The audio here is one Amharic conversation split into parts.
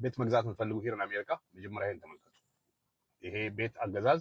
ቤት መግዛት የምትፈልጉ ሂር አሜሪካ መጀመሪያ ይሄን ተመልከቱ። ይሄ ቤት አገዛዝ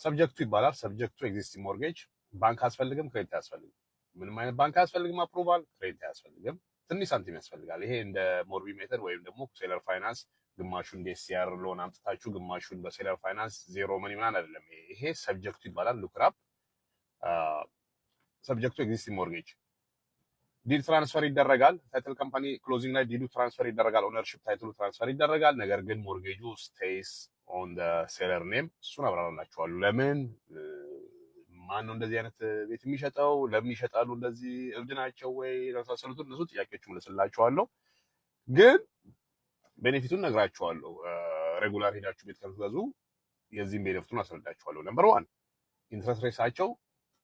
ሰብጀክቱ ይባላል። ሰብጀክቱ ኤግዚስቲንግ ሞርጌጅ፣ ባንክ አያስፈልግም፣ ክሬዲት አያስፈልግም። ምንም አይነት ባንክ አያስፈልግም፣ አፕሩቫል ክሬዲት አያስፈልግም። ትንሽ ሳንቲም ያስፈልጋል። ይሄ እንደ ሞርቢ ሜተድ ወይም ደግሞ ሴለር ፋይናንስ ግማሹን ዲኤስሲአር ሎን አምጥታችሁ ግማሹን በሴለር ፋይናንስ ዜሮ መኒ ምናምን አይደለም። ይሄ ሰብጀክቱ ይባላል። ሉክራፕ ሰብጀክቱ ኤግዚስቲንግ ሞርጌጅ ዲድ ትራንስፈር ይደረጋል። ታይትል ካምፓኒ ክሎዚንግ ላይ ዲዱ ትራንስፈር ይደረጋል። ኦነርሺፕ ታይትሉ ትራንስፈር ይደረጋል። ነገር ግን ሞርጌጁ ስቴይስ ኦን ዘ ሴለር ኔም። እሱን አብራራላችኋለሁ። ለምን ማን ነው እንደዚህ አይነት ቤት የሚሸጠው? ለምን ይሸጣሉ? እንደዚህ እብድ ናቸው ወይ? ለመሳሰሉት እነሱ ጥያቄዎች መልስላችኋለሁ። ግን ቤኔፊቱን ነግራችኋለሁ። ሬጉላር ሄዳችሁ ቤት ከምትገዙ የዚህን ቤኔፊቱን አስረዳችኋለሁ። ነምበር 1 ኢንትረስት ሬሳቸው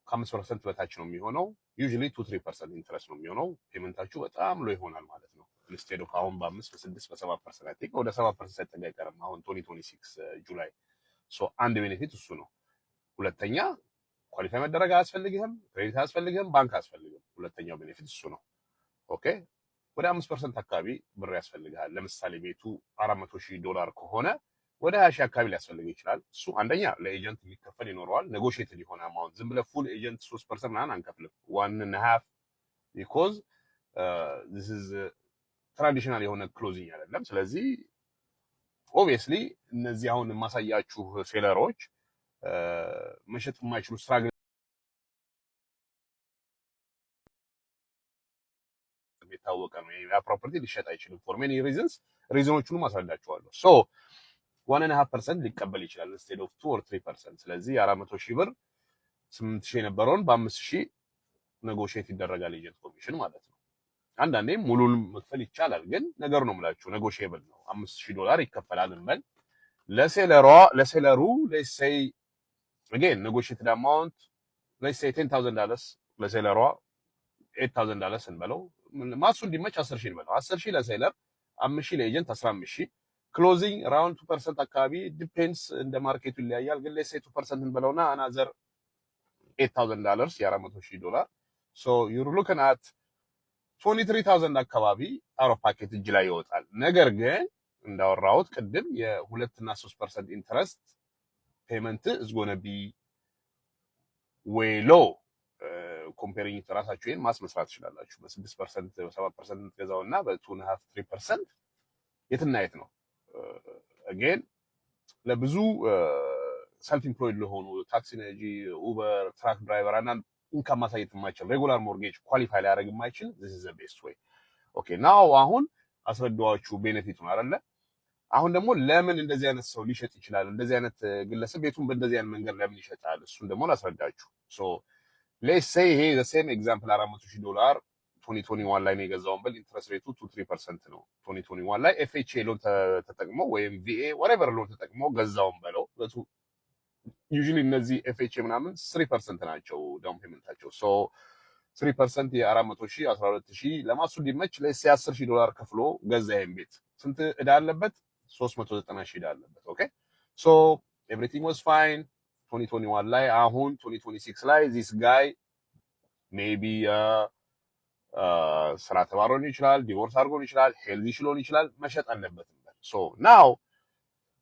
ከ5% በታች ነው የሚሆነው። ዩዥሊ 2-3% ኢንትረስት ነው የሚሆነው። ፔመንታችሁ በጣም ሎ ይሆናል ማለት ነው። ኢንስቴድ ኦፍ አሁን በ5 በ6 በ7% አይ ቲንክ ወደ 7% ሳይጠጋ አይቀርም አሁን 2026 ጁላይ። ሶ አንድ ቤኔፊት እሱ ነው። ሁለተኛ ኳሊፋይ መደረግ አያስፈልግህም፣ ክሬዲት አያስፈልግህም፣ ባንክ አያስፈልግም። ሁለተኛው ቤኔፊት እሱ ነው። ኦኬ ወደ 5% አካባቢ ብር ያስፈልጋል። ለምሳሌ ቤቱ $400,000 ከሆነ ወደ 20 አካባቢ ሊያስፈልግ ይችላል። እሱ አንደኛ ለኤጀንት የሚከፈል ይኖረዋል። ኔጎሺየትድ የሆነ አማውንት ዝም ብለህ ፉል ኤጀንት 3% ምናምን አንከፍልም። 1.5 because this is ትራዲሽናል የሆነ ክሎዚንግ አይደለም። ስለዚህ ኦብቪየስሊ እነዚህ አሁን የማሳያችሁ ሴለሮች መሸጥ የማይችሉ ስትራግል የታወቀ ነው። ያ ፕሮፐርቲ ሊሸጥ አይችልም ፎር ሜኒ ሪዝኖቹንም አስረዳችኋለሁ። ሶ 1.5% ሊቀበል ይችላል instead of 2 or 3%። ስለዚህ 400,000 ብር 8,000 የነበረውን በ5,000 ኔጎሺየት ይደረጋል ኤጀንት ኮሚሽን ማለት ነው። አንዳንዴም ሙሉን መክፈል ይቻላል፣ ግን ነገር ነው የምላችሁ ኔጎሺየብል ነው። $5,000 ይከፈላል እንበል ለሴለሩ let's say again negotiated amount let's say $10,000 ለሴለሯ $8,000 እንበለው ማሱ እንዲመች 10,000 እንበለው 10,000 ለሴለር 5,000 ለኤጀንት 15,000 ክሎዚንግ around 2% አካባቢ ዲፔንድስ እንደ ማርኬቱ ይለያያል፣ ግን let's say 2% እንበለውና another $8,000 $400,000 so you're looking at 23,000 አካባቢ አውሮ ፓኬት እጅ ላይ ይወጣል። ነገር ግን እንዳወራሁት ቅድም የ2 እና 3% ኢንትረስት ፔመንት is going to be way low comparing it ራሳችሁ ይሄን ማስመስራት ትችላላችሁ። በ6% በ7% ገዛውና በ2.5 3% የትና የት ነው again ለብዙ ሰልፍ ኢምፕሎይድ ለሆኑ ታክሲ ነጂ ኡበር ትራክ ድራይቨር እና ኢንካም ማሳየት የማይችል ሬጉላር ሞርጌጅ ኳሊፋይ ሊያደርግ የማይችል this is the best way okay now አሁን አስረዳዋችሁ ቤኔፊቱን አይደለ። አሁን ደግሞ ለምን እንደዚህ አይነት ሰው ሊሸጥ ይችላል? እንደዚህ አይነት ግለሰብ ቤቱን በእንደዚህ አይነት መንገድ ለምን ይሸጣል? እሱን ደግሞ ላስረዳችሁ። so let's say ይሄ the same example $400,000 2021 ላይ ነው የገዛውን በል ኢንትረስት ሬቱ 2-3% ነው። 2021 ላይ FHA ሎን ተጠቅሞ ወይም VA whatever ሎን ተጠቅሞ ገዛውን በለው ዩዥሊ እነዚህ FHA ምናምን 3% ናቸው ዳውን ፔመንታቸው። ሶ 3% የ400,000 12,000 ለማሱ እንዲመች ለሲ $10,000 ከፍሎ ገዛ ይሄን ቤት ስንት እዳ አለበት? 390,000 እዳ አለበት። ኦኬ ሶ ኤቭሪቲንግ ዋዝ ፋይን 2021 ላይ። አሁን 2026 ላይ this guy maybe ስራ ተባሮን ይችላል፣ ዲቮርስ አድርጎን ይችላል፣ ሄልዚ ሽሎን ይችላል፣ መሸጥ አለበት። ሶ ናው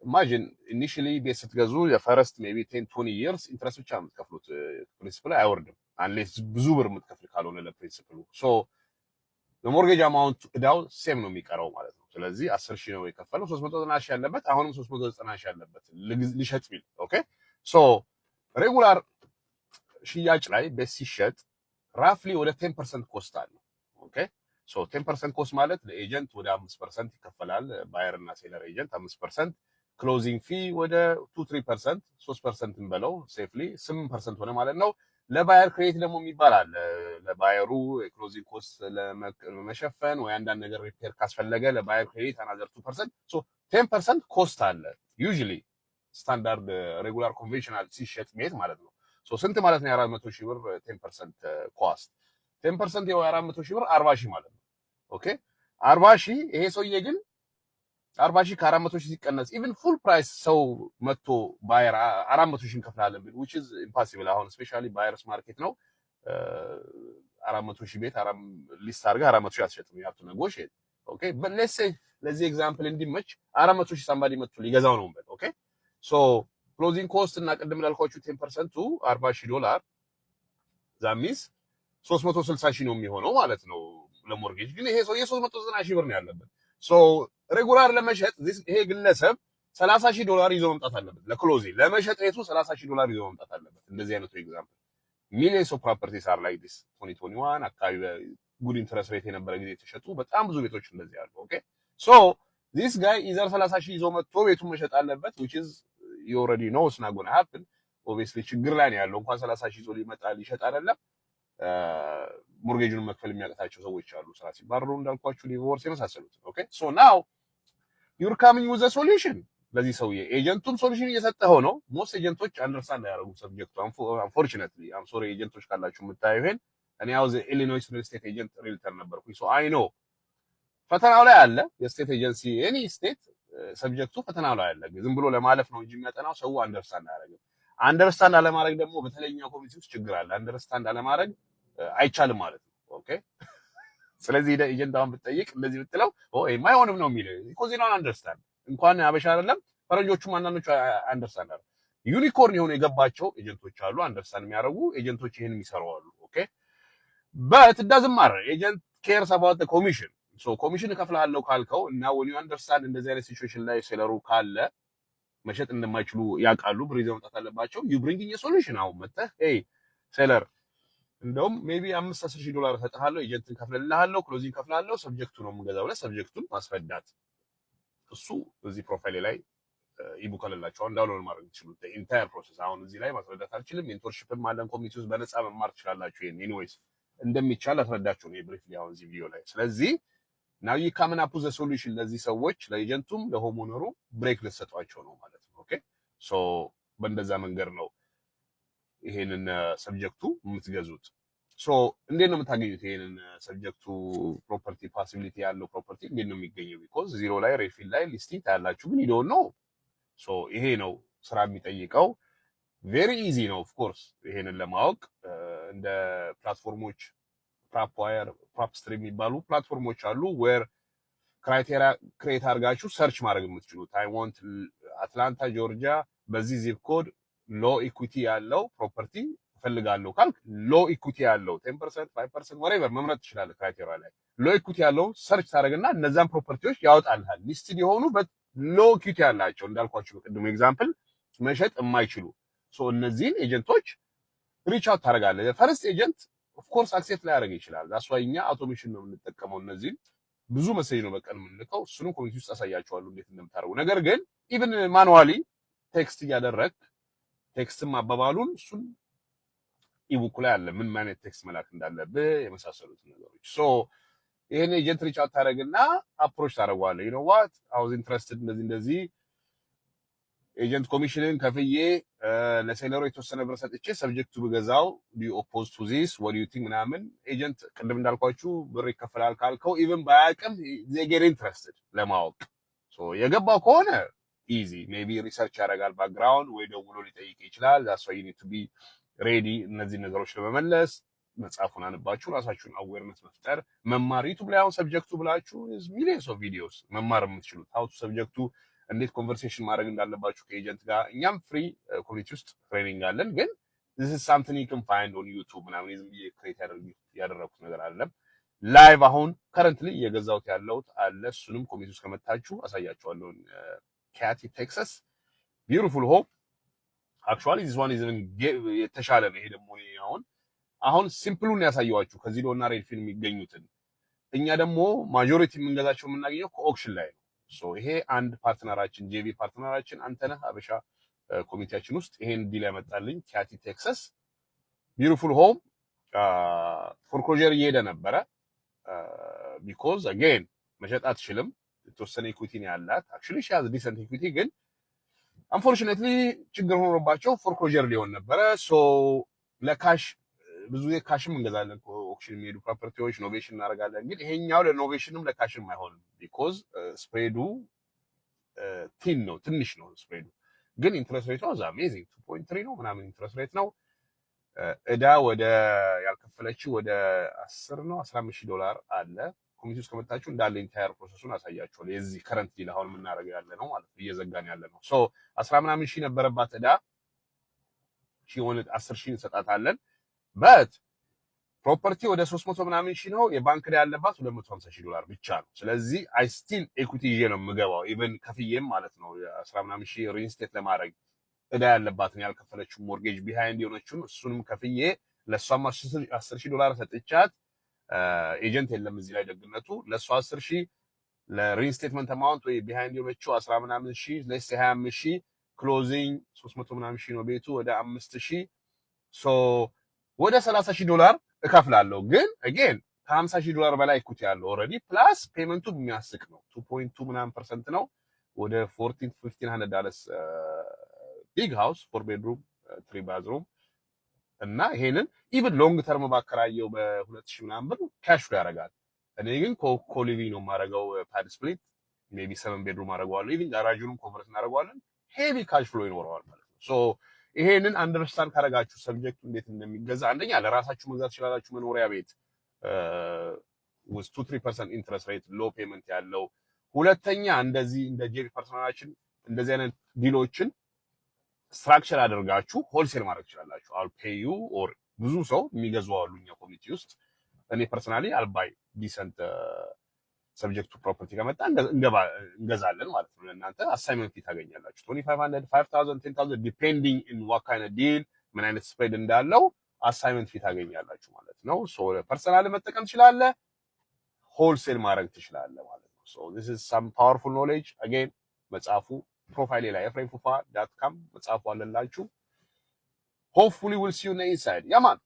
ኢማጂን ኢኒሺያሊ ቤት ስትገዙ የፈረስት ሜቢ 10-20 years ኢንትረስት ብቻ የምትከፍሉት ፕሪንሲፕል አይወርድም አንሌስ ብዙ ብር የምትከፍል ካልሆነ ለፕሪንሲፕሉ። ሶ ለሞርጌጅ አማውንት እዳው ሴም ነው የሚቀረው ማለት ነው። ስለዚህ 10,000 ነው የከፈለው 390,000 ያለበት አሁንም 390,000 ያለበት ሊሸጥ ቢል ኦኬ ሶ ሬጉላር ሽያጭ ላይ ቤት ሲሸጥ ራፍሊ ወደ 10% ኮስት አለው። ኦኬ ሶ 10% ኮስት ማለት ለኤጀንት ወደ 5% ይከፈላል። ባየር እና ሴለር ኤጀንት 5%፣ ክሎዚንግ ፊ ወደ 2-3% 3% እንበለው ሴፍሊ 8% ሆነ ማለት ነው። ለባየር ክሬዲት ደግሞ የሚባል አለ። ለባየሩ የክሎዚንግ ኮስት ለመሸፈን ወይ አንዳንድ ነገር ሪፔር ካስፈለገ ለባየር ክሬዲት አናዘር 2%። ሶ 10% ኮስት አለ ዩዥሊ ስታንዳርድ ሬጉላር ኮንቬንሽናል ሲሸጥ ቤት ማለት ነው። ሶ ስንት ማለት ነው? 400,000 ብር 10% ኮስት 10% የው 400,000 ብር 40,000 ማለት ነው። ኦኬ 40,000 ይሄ ሰውዬ ግን 40,000 ከ400,000 ሲቀነስ ኢቭን ፉል ፕራይስ ሰው መጥቶ ባየር 400,000 እንከፍላለን ቢል which is impossible። አሁን ስፔሻሊ ባየርስ ማርኬት ነው 400,000 ቤት ሊስት አድርገህ 400,000 አትሸጥም። ያቱ ነጎሽት ኦኬ but let's say ለዚህ ኤግዛምፕል እንዲመች 400,000 ሳምባዲ መጥቶ ሊገዛው ነው ማለት ኦኬ ሶ ክሎዚንግ ኮስት እና ቅድም ላልኳችሁ 10% $40,000 ዛሚስ 360,000 ነው የሚሆነው ማለት ነው ለሞርጌጅ ግን ይሄ ሰው የ390,000 ብር ነው ያለበት ሶ ሬጉላር ለመሸጥ ይሄ ግለሰብ $30,000 ይዞ መምጣት አለበት ለክሎዚንግ ለመሸጥ ቤቱ $30,000 ይዞ መምጣት አለበት እንደዚህ አይነቱ ኤግዛምፕል millions of properties are like this 2021 አካባቢ ጉድ ኢንተረስት ሬት የነበረ ጊዜ የተሸጡ በጣም ብዙ ቤቶች እንደዚህ አሉ ኦኬ ሶ this guy either 30,000 ይዞ መጥቶ ቤቱን መሸጥ አለበት which is you already know it's not going to happen obviously ችግር ላይ ነው ያለው እንኳን 30,000 ይዞ ሊመጣ ሊሸጥ አይደለም ሞርጌጁን መክፈል የሚያቀታቸው ሰዎች አሉ ስራ ሲባረሩ እንዳልኳችሁ ዲቮርስ የመሳሰሉት ኦኬ ሶ now you're coming with a solution ለዚህ ሰውዬ ኤጀንቱም ሶሉሽን እየሰጠው ነው ሞስት ኤጀንቶች አንደርስታንድ ያደርጉ ሰብጀክቱ unfortunately I'm sorry ኤጀንቶች ካላችሁ የምታዩ ይሄን እኔ ያው ኢሊኖይስ ሪል ስቴት ኤጀንት ሪልተር ነበርኩኝ ሶ አይ ኖ ፈተናው ላይ አለ የስቴት ኤጀንሲ ኤኒ ስቴት ሰብጀክቱ ፈተናው ላይ አለ ዝም ብሎ ለማለፍ ነው እንጂ የሚያጠናው ሰው አንደርስታንድ አያደርግም አንደርስታንድ አለማድረግ ደግሞ በተለኛው ኮሚቴ ውስጥ ችግር አለ አንደርስታንድ አለማድረግ አይቻልም ማለት ነው ኦኬ ስለዚህ ኤጀንታውን ብትጠይቅ እንደዚህ ብትለው የማይሆንም ነው የሚለው because you don't understand እንኳን አበሻ አይደለም ፈረንጆቹም አንዳንዶቹ አንደርስታንድ አለ ዩኒኮርን የሆኑ የገባቸው ኤጀንቶች አሉ አንደርስታንድ የሚያደርጉ ኤጀንቶች ይሄን የሚሰሩ አሉ ኦኬ but it doesn't matter agent cares about the commission so commission ከፍላለሁ ካልከው እና when you understand እንደዚህ አይነት ሲቹዌሽን ላይ ሴለሩ ካለ መሸጥ እንደማይችሉ ያውቃሉ ብር ይዘው መጣት አለባቸው you bringing a solution አሁን መጥተህ hey seller እንደውም ሜቢ $5,000 ሰጥሃለሁ ኤጀንትን ከፍለልሃለሁ ክሎዚንግ ከፍላለሁ ሰብጀክቱ ነው የምገዛው ለሰብጀክቱን ማስረዳት እሱ እዚህ ፕሮፋይል ላይ ኢቡክ አለላችሁ ዳውንሎድ ማድረግ ትችሉት ኢንታየር ፕሮሰስ አሁን እዚህ ላይ ማስረዳት አልችልም ሜንቶርሺፕም አለን ኮሚኒቲ ውስጥ በነፃ መማር ትችላላችሁ ይሄን ኤኒዌይስ እንደሚቻል አስረዳችሁ ነው ብሪፍሊ አሁን እዚህ ቪዲዮ ላይ ስለዚህ now you come up with a solution ለዚህ ሰዎች ለኤጀንቱም ለሆሞነሩ ብሬክ ልትሰጧቸው ነው ማለት ነው ኦኬ ሶ በእንደዛ መንገድ ነው ይሄንን ሰብጀክቱ የምትገዙት ሶ እንዴት ነው የምታገኙት ይሄንን ሰብጀክቱ ፕሮፐርቲ ፓሲቢሊቲ ያለው ፕሮፐርቲ እንዴት ነው የሚገኘው ቢኮዝ ዚሮ ላይ ሬፊል ላይ ሊስቲንግ ታያላችሁ ግን ይዶን ነው ሶ ይሄ ነው ስራ የሚጠይቀው ቬሪ ኢዚ ነው ኦፍ ኮርስ ይሄንን ለማወቅ እንደ ፕላትፎርሞች ፕራፕዋየር ፕራፕስትሪም የሚባሉ ፕላትፎርሞች አሉ ዌር ክራይቴሪያ ክሬት አድርጋችሁ ሰርች ማድረግ የምትችሉት አይ ዋንት አትላንታ ጆርጂያ በዚህ ዚፕ ኮድ ሎ ኢኩዊቲ ያለው ፕሮፐርቲ ፈልጋለሁ ካልክ ሎ ኢኩዊቲ ያለው 10% 5% whatever መምረጥ ትችላለህ ክራይቴሪያ ላይ ሎ ኢኩዊቲ ያለው ሰርች ታደርግና እነዛን ፕሮፐርቲዎች ያወጣልሃል ሊስትድ የሆኑ ሎ ኢኩዊቲ ያላቸው እንዳልኳችሁ በቅድሙ ኤግዛምፕል መሸጥ የማይችሉ ሶ እነዚህን ኤጀንቶች ሪች አውት ታደርጋለህ ፈርስት ኤጀንት ኦፍ ኮርስ አክሴፕት ላይ ያደርግ ይችላል ዳስ ዋይ እኛ አውቶሜሽን ነው የምንጠቀመው እነዚህን ብዙ ሜሴጅ ነው በቀን የምንልከው እሱንም ኮሚኒቲ ውስጥ አሳያችኋለሁ እንዴት እንደምታደርጉ ነገር ግን ኢቭን ማኑዋሊ ቴክስት እያደረግ ቴክስትም አባባሉን እሱን ኢቡክ ላይ አለ ምን ማለት ቴክስት መላክ እንዳለብህ የመሳሰሉት ነገሮች ሶ ይሄን ኤጀንት ሪች አውት ታደርግና አፕሮች ታደርገዋለህ you know what I was interested እንደዚህ ኤጀንት ኮሚሽንን ከፍዬ ለሴለሩ የተወሰነ ብር ሰጥቼ ሰብጀክቱ በገዛው do you oppose to this what do you think ምናምን ኤጀንት ቅድም እንዳልኳችሁ ብር ይከፈላል ካልከው ኢቭን ባያቅም they get interested ለማወቅ ሶ የገባው ከሆነ ኢዚ ሜቢ ሪሰርች ያደርጋል ባክግራውንድ ወይ ደውሎ ሊጠይቅ ይችላል that's why you need to be ready እነዚህ ነገሮች ለመመለስ መጽሐፉን አንባችሁ ራሳችሁን አዌርነስ መፍጠር መማር ዩቲዩብ ላይ አሁን ሰብጀክቱ ብላችሁ millions of videos መማር የምትችሉት how to ሰብጀክቱ እንዴት ኮንቨርሴሽን ማድረግ እንዳለባችሁ ከኤጀንት ጋር እኛም ፍሪ ኮሚኒቲ ውስጥ ትሬኒንግ አለን ግን this is something you can find on YouTube ምናምን ዝም ብዬ ክሬት ያደረኩት ነገር አይደለም ላይቭ አሁን ከረንትሊ እየገዛሁት ያለሁት አለ እሱንም ኮሚኒቲ ውስጥ ከመጣችሁ አሳያችኋለሁ ካቲ ቴክሳስ ቢዩቲፉል ሆም actually this one is even የተሻለ ነው ይሄ ደግሞ አሁን ሲምፕሉን ያሳየዋችሁ ከዚህ ዶና ሬድ ፊልም የሚገኙትን እኛ ደግሞ ማጆሪቲ የምንገዛቸው የምናገኘው ከኦክሽን ላይ ነው ሶ ይሄ አንድ ፓርትነራችን ጄቪ ፓርትነራችን አንተነህ አበሻ ኮሚቴያችን ውስጥ ይሄን ዲል ያመጣልኝ ካቲ ቴክሳስ ቢዩቲፉል ሆም ፎርክሎዠር እየሄደ ነበረ ቢኮዝ አጌን መሸጥ አትችልም የተወሰነ ኢኩዊቲ ነው ያላት አክቹሊ ሺ ሃዝ ዲሰንት ኢኩዊቲ ግን አንፎርቹኔትሊ ችግር ሆኖባቸው ፎርክሎዠር ሊሆን ነበረ ሶ ለካሽ ብዙ ካሽም እንገዛለን ኦክሽን የሚሄዱ ፕሮፐርቲዎች ኖቬሽን እናደርጋለን ግን ይሄኛው ለኖቬሽንም ለካሽም አይሆንም ቢኮዝ ስፕሬዱ ቲን ነው ትንሽ ነው ስፕሬዱ ግን ኢንትረስት ሬቱ አዛ አሜዚንግ 2.3 ነው ምናምን ኢንትረስት ሬት ነው እዳ ወደ ያልከፈለችው ወደ $10 ነው $15,000 አለ ኮሚቴ ውስጥ ከመጣችሁ እንዳለ ኢንታየር ፕሮሰሱን አሳያችኋለሁ። የዚህ ከረንት ዲል አሁን የምናደርገው ያለ ነው ማለት ነው፣ እየዘጋን ያለ ነው። ሶ 10 ምናምን ሺህ ነበረባት ዕዳ ሺሆን 10 ሺህ እንሰጣታለን። በት ፕሮፐርቲ ወደ 300 ምናምን ሺህ ነው። የባንክ ላይ ያለባት $250,000 ብቻ ነው። ስለዚህ አይ ስቲል ኤኩቲ ይዤ ነው የምገባው ኢቨን ከፍዬም ማለት ነው። 10 ምናምን ሺህ ሪኢንስቴት ለማድረግ ዕዳ ያለባትን ያልከፈለችው ሞርጌጅ ቢሃይንድ የሆነችውን እሱንም ከፍዬ ለሷም $10,000 ሰጥቻት ኤጀንት የለም እዚህ ላይ ደግነቱ ለሷ 10,000 ለሪኢንስቴትመንት አማውንት ወይ ቢሃይንድ የሆነችው 10 ምናምን ሺህ ለስ 25,000 ክሎዚንግ 300 ምናምን ሺህ ነው ቤቱ ወደ 5,000 ሶ ወደ $30,000 እከፍላለሁ። ግን አጌን ከ$50,000 በላይ ኢኩቲ ያለው ኦልሬዲ ፕላስ ፔመንቱ የሚያስቅ ነው 2.2 ምናምን ፐርሰንት ነው ወደ $1,400-1,500 ቢግ ሃውስ 4 ቤድሩም 3 ባዝሩም እና ይሄንን ኢቭን ሎንግ ተርም ባከራየው በ2,000 ምናምን ብር ካሽ ፍሎ ያደርጋል። እኔ ግን ኮሊቪ ነው የማደርገው ፓድ ስፕሊት ሜቢ 7 ቤድሩም አደርገዋለሁ። ኢቭን ጋራጁንም ኮንቨርት እናደርገዋለን። ሄቪ ካሽ ፍሎ ይኖረዋል ማለት ነው። ሶ ይሄንን አንደርስታንድ ካደረጋችሁ ሰብጀክቱ እንዴት እንደሚገዛ አንደኛ ለራሳችሁ መግዛት ትችላላችሁ መኖሪያ ቤት with 2-3% ኢንትረስት ሬት ሎ ፔመንት ያለው። ሁለተኛ እንደዚህ እንደ ጄሪ ፐርሰናላችን እንደዚህ አይነት ዲሎችን ስትራክቸር አድርጋችሁ ሆልሴል ማድረግ ትችላላችሁ። አል ፔይ ዩ ኦር ብዙ ሰው የሚገዙ አሉ እኛ ኮሚኒቲ ውስጥ። እኔ ፐርሰናሊ አልባይ ዲሰንት ሰብጀክቱ ፕሮፐርቲ ከመጣ እንገዛለን ማለት ነው። ለእናንተ አሳይመንት ፊት ታገኛላችሁ 2,500 5,000 10,000 ዲፔንዲንግ ኢን ዋት ካይንድ ኦፍ ዲል ምን አይነት ስፕሬድ እንዳለው አሳይመንት ፊት ታገኛላችሁ ማለት ነው። ሶ ፐርሰናል መጠቀም ትችላለህ፣ ሆልሴል ማድረግ ትችላለህ ማለት ነው። ሶ this is some powerful knowledge again መጽሐፉ ፕሮፋይሌ ላይ efraimfufa.com መጽሐፉ አለላችሁ። hopefully we'll see you inside. Yeah man.